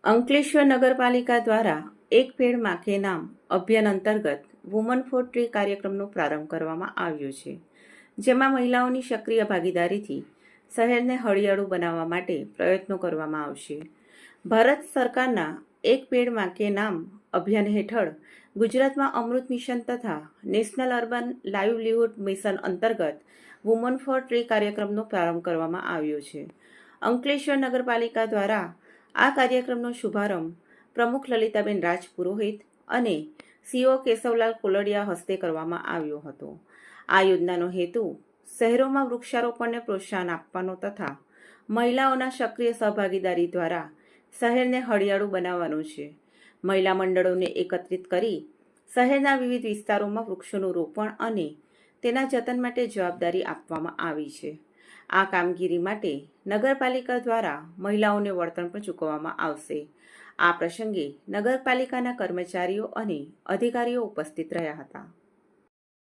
અંકલેશ્વર નગરપાલિકા દ્વારા એક પેડ માં કે નામ અભિયાન અંતર્ગત વુમન ફોર ટ્રી કાર્યક્રમનો પ્રારંભ કરવામાં આવ્યો છે, જેમાં મહિલાઓની સક્રિય ભાગીદારીથી શહેરને હરિયાળું બનાવવા માટે પ્રયત્નો કરવામાં આવશે. ભારત સરકારના એક પેડ માં કે નામ અભિયાન હેઠળ ગુજરાતમાં અમૃત મિશન તથા નેશનલ અર્બન લાઇવલીહુડ મિશન અંતર્ગત વુમન ફોર ટ્રી કાર્યક્રમનો પ્રારંભ કરવામાં આવ્યો છે. અંકલેશ્વર નગરપાલિકા દ્વારા આ કાર્યક્રમનો શુભારંભ પ્રમુખ લલિતાબેન રાજપુરોહિત અને સીઓ કેશવલાલ કોલડિયા હસ્તે કરવામાં આવ્યો હતો. આ યોજનાનો હેતુ શહેરોમાં વૃક્ષારોપણને પ્રોત્સાહન આપવાનો તથા મહિલાઓના સક્રિય સહભાગીદારી દ્વારા શહેરને હરિયાળું બનાવવાનો છે. મહિલા મંડળોને એકત્રિત કરી શહેરના વિવિધ વિસ્તારોમાં વૃક્ષોનું રોપણ અને તેના જતન માટે જવાબદારી આપવામાં આવી છે. આ કામગીરી માટે નગરપાલિકા દ્વારા મહિલાઓને વળતર પણ ચૂકવવામાં આવશે. આ પ્રસંગે નગરપાલિકાના કર્મચારીઓ અને અધિકારીઓ ઉપસ્થિત રહ્યા હતા.